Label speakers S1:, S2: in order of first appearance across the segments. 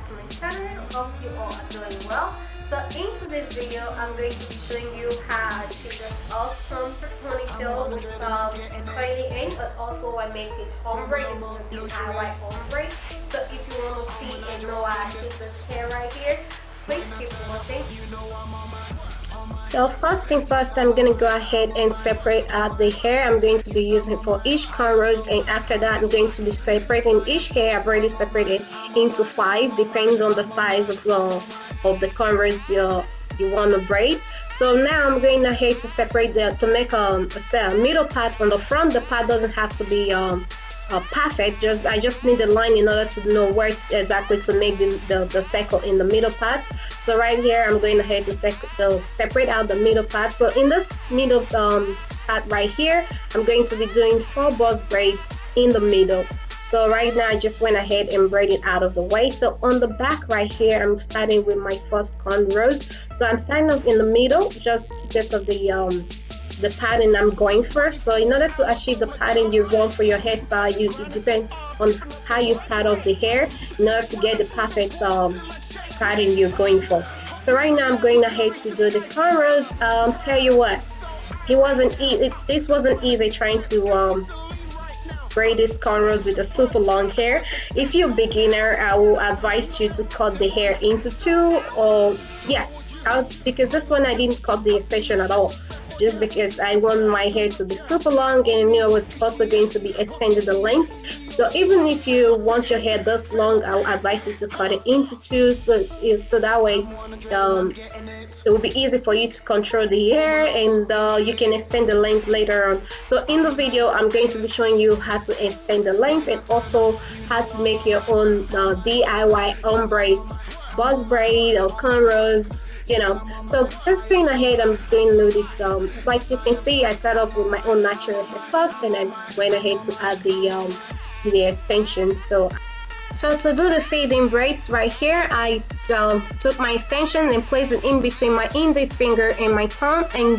S1: back to my channel. Hope you all are doing well. So in today's video, I'm going to be showing you how I shape this awesome ponytail with some curly end, but also I make it ombre. This is a DIY ombre. So if you want to see and know how I shape this hair right here, please keep watching. So first thing first, I'm going to go ahead and separate out the hair I'm going to be using for each cornrows, and after that I'm going to be separating each hair. I've already separated into 5 depending on the size of the cornrows you want to braid. So now I'm going ahead to separate to make a middle part on the front. The part doesn't have to be perfect, I just need a line in order to know where exactly to make the circle in the middle part. So right here I'm going ahead to separate out the middle part. So in this middle part right here, I'm going to be doing 4 boss braids in the middle. So right now I just went ahead and braid it out of the way. So on the back right here, I'm starting with my first cornrows. So I'm starting off in the middle just because of the pattern I'm going for. So in order to achieve the pattern you want for your hairstyle, it depends on how you start off the hair in order to get the perfect pattern you're going for. So right now I'm going ahead to do the cornrows. Tell you what, it wasn't easy. This wasn't easy trying to braid these cornrows with a super long hair. If you're a beginner, I will advise you to cut the hair into 2, or because this one I didn't cut the extension at all, just because I want my hair to be super long, and I was also going to be extended the length. So even if you want your hair this long, I'll advise you to cut it into 2, so that way it will be easy for you to control the hair, and you can extend the length later on. So in the video I'm going to be showing you how to extend the length and also how to make your own DIY ombre boss braid or cornrows, So just going ahead, I'm doing a little bit, like you can see, I start off with my own natural hair first, and I went ahead to add the extension. So to do the fading braids right here, I took my extension and placed it in between my index finger and my thumb, and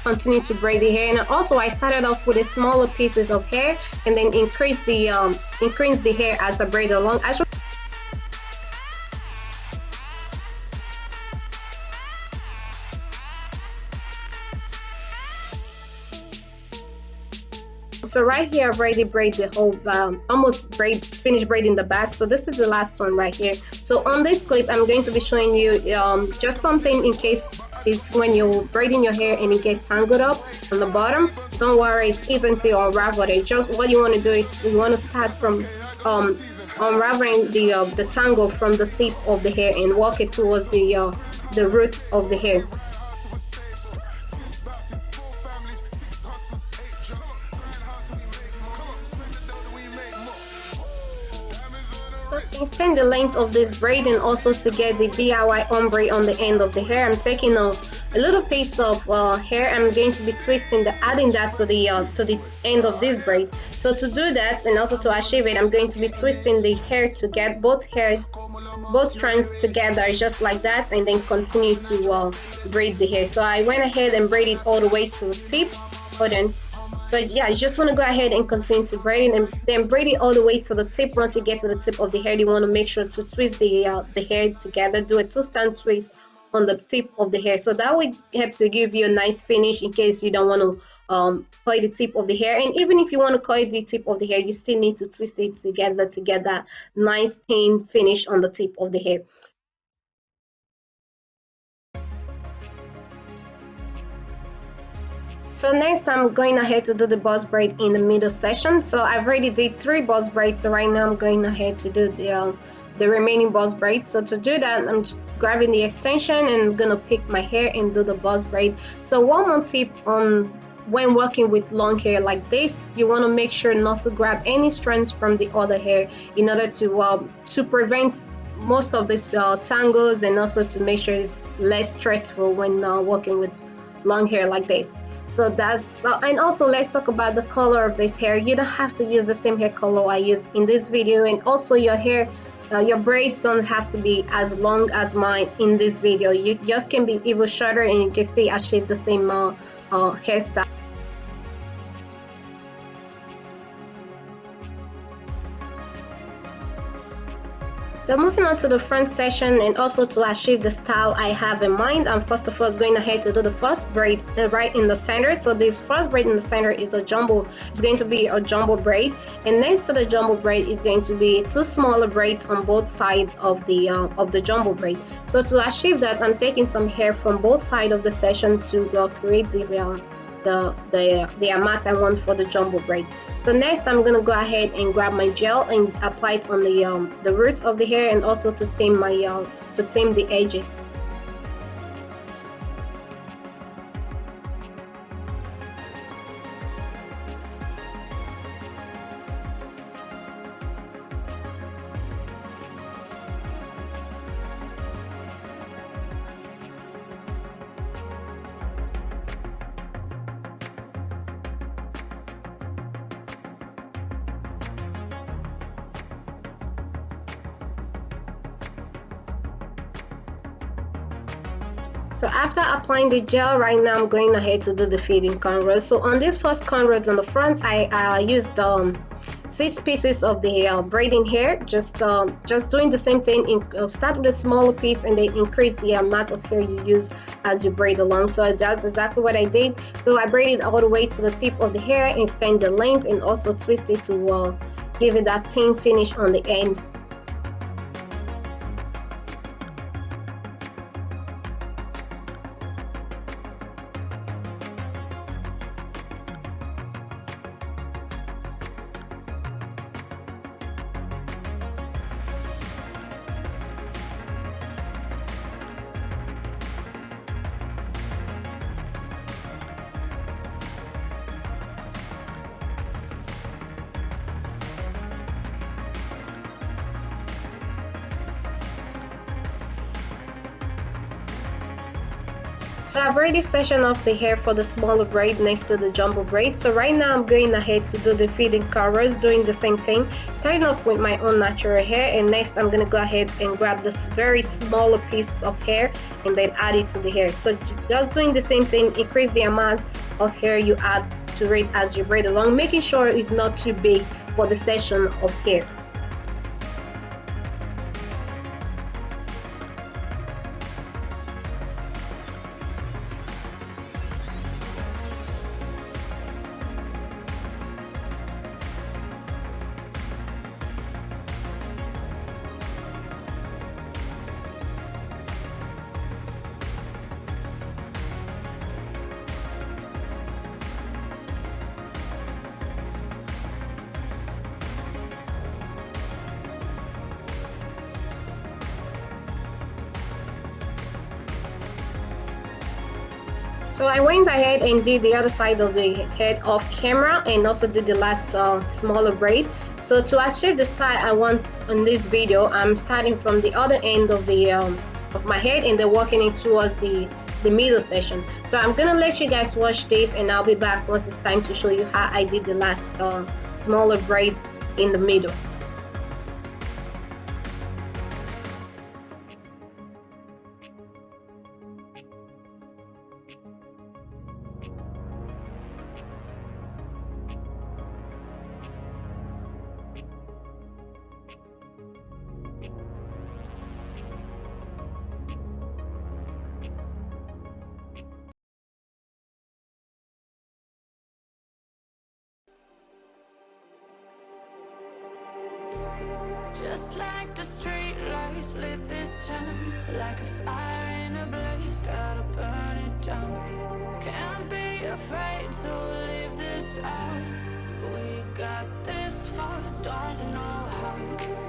S1: continue to braid the hair. And also I started off with the smaller pieces of hair and then increase the hair as I braid along. So right here I've already braided the whole finished braiding the back. So this is the last one right here. So on this clip I'm going to be showing you just something in case when you're braiding your hair and it gets tangled up on the bottom. Don't worry, it's easy to unravel it. Just what you want to do is you want to start from unraveling the tangle from the tip of the hair and walk it towards the root of the hair. So to extend the length of this braid and also to get the DIY ombre on the end of the hair, I'm taking a little piece of hair. I'm going to be adding that to the end of this braid. So to do that and also to achieve it, I'm going to be twisting the hair to get both strands together just like that, and then continue to braid the hair. So I went ahead and braided all the way to the tip. Hold on. So yeah, you just want to go ahead and continue to braid it, and then braid it all the way to the tip. Once you get to the tip of the hair, you want to make sure to twist the hair together. Do a 2-stand twist on the tip of the hair, so that will help to give you a nice finish in case you don't want to coil the tip of the hair. And even if you want to coil the tip of the hair, you still need to twist it together to get that nice clean finish on the tip of the hair. So next I'm going ahead to do the boss braid in the middle section. So I've already did 3 boss braids, so right now I'm going ahead to do the remaining boss braids. So to do that, I'm just grabbing the extension and I'm gonna pick my hair and do the boss braid. So one more tip on when working with long hair like this, you want to make sure not to grab any strands from the other hair in order to prevent most of these tangles, and also to make sure it's less stressful when working with long hair like this. So that's and also let's talk about the color of this hair. You don't have to use the same hair color I use in this video, and also your hair, your braids don't have to be as long as mine in this video. You just can be even shorter and you can still achieve the same hairstyle. So moving on to the front section, and also to achieve the style I have in mind, I'm first of all going ahead to do the first braid right in the center. So the first braid in the center is a jumbo. It's going to be a jumbo braid, and next to the jumbo braid is going to be two smaller braids on both sides of the jumbo braid. So to achieve that, I'm taking some hair from both sides of the section to create the amount I want for the jumbo braid. So next, I'm gonna go ahead and grab my gel and apply it on the roots of the hair, and also to tame the edges. So after applying the gel, right now I'm going ahead to do the fading cornrows. So on this first cornrows on the front, I used 6 pieces of the braiding hair, just doing the same thing. Start with a smaller piece and then increase the amount of hair you use as you braid along. So that's exactly what I did. So I braided all the way to the tip of the hair and spanned the length, and also twist it to give it that thin finish on the end. So I've already sectioned off the hair for the smaller braid next to the jumbo braid. So right now I'm going ahead to do the fading cornrows, doing the same thing, starting off with my own natural hair, and next I'm going to go ahead and grab this very smaller piece of hair and then add it to the hair. So just doing the same thing, increase the amount of hair you add to it as you braid along, making sure it's not too big for the section of hair. So I went ahead and did the other side of the head off camera, and also did the last smaller braid. So to achieve the style I want in this video, I'm starting from the other end of the of my head and then walking in towards the middle section. So I'm gonna let you guys watch this, and I'll be back once it's time to show you how I did the last smaller braid in the middle.
S2: Just like the street lights lit this town, like a fire in a blaze, gotta burn it down. Can't be afraid to leave this out. We got this far, don't know how.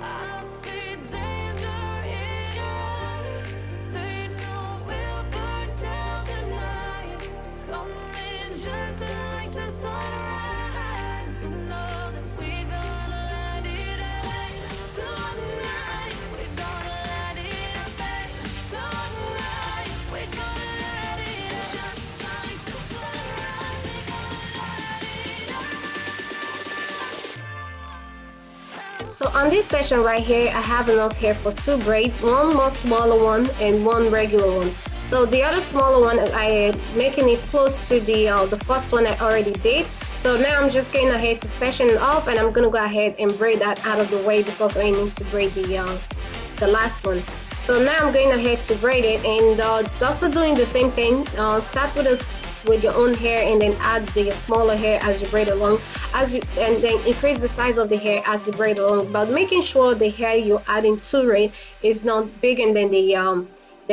S2: I see danger in our eyes. They know we'll burn down the night. Coming just like the sunrise. You know that we gonna let it rain. Tonight, we gonna let it rain. Tonight, we gonna let it rain. Just like the sunrise, we gonna let it rain.
S1: So on this section right here, I have enough hair for 2 braids, one more smaller one and one regular one. So the other smaller one, I am making it close to the first one I already did. So now I'm just going ahead to section it up, and I'm gonna go ahead and braid that out of the way before going in to braid the last one. So now I'm going ahead to braid it, and also doing the same thing. Start with your own hair, and then add the smaller hair as you braid along, and then increase the size of the hair as you braid along, but making sure the hair you're adding to it is not bigger than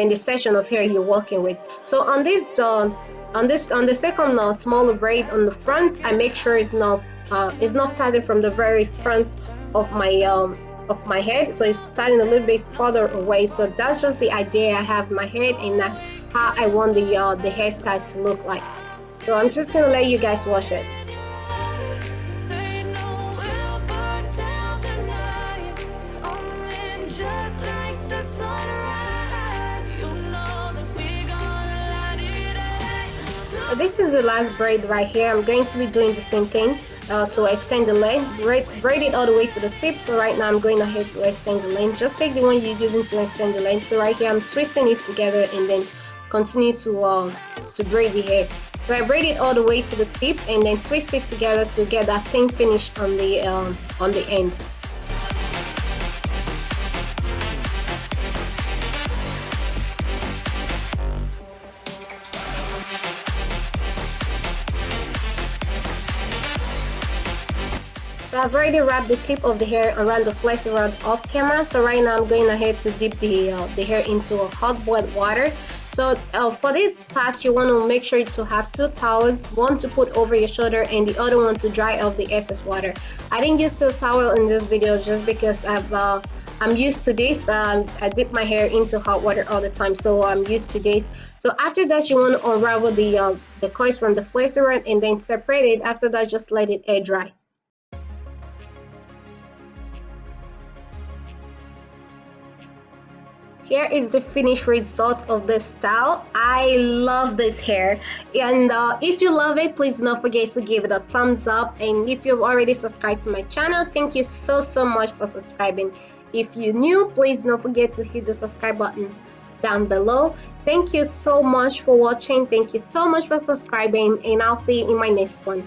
S1: the section of hair you're working with. So on this on the second smaller braid on the front, I make sure it's not starting from the very front of my head, so it's starting a little bit further away. So that's just the idea I have in my head, and how I want the hairstyle to look like. So I'm just gonna let you guys watch it. So this is the last braid right here. I'm going to be doing the same thing to extend the length. Braid it all the way to the tip. So right now I'm going ahead to extend the length. Just take the one you're using to extend the length. So right here I'm twisting it together, and then continue to braid the hair. So I braid it all the way to the tip, and then twist it together to get that thin finish on the end. So I've already wrapped the tip of the hair around the flexi rod off camera. So right now I'm going ahead to dip the hair into a hot boiled water. So for this part, you want to make sure to have 2 towels, one to put over your shoulder and the other one to dry off the excess water. I didn't use the towel in this video just because I'm used to this. I dip my hair into hot water all the time, so I'm used to this. So after that, you want to unravel the coils from the flexi rod and then separate it. After that, just let it air dry. Here is the finished result of this style. I love this hair, and if you love it, please do not forget to give it a thumbs up. And if you've already subscribed to my channel, thank you so much for subscribing. If you're new, please don't forget to hit the subscribe button down below. Thank you so much for watching. Thank you so much for subscribing, and I'll see you in my next one.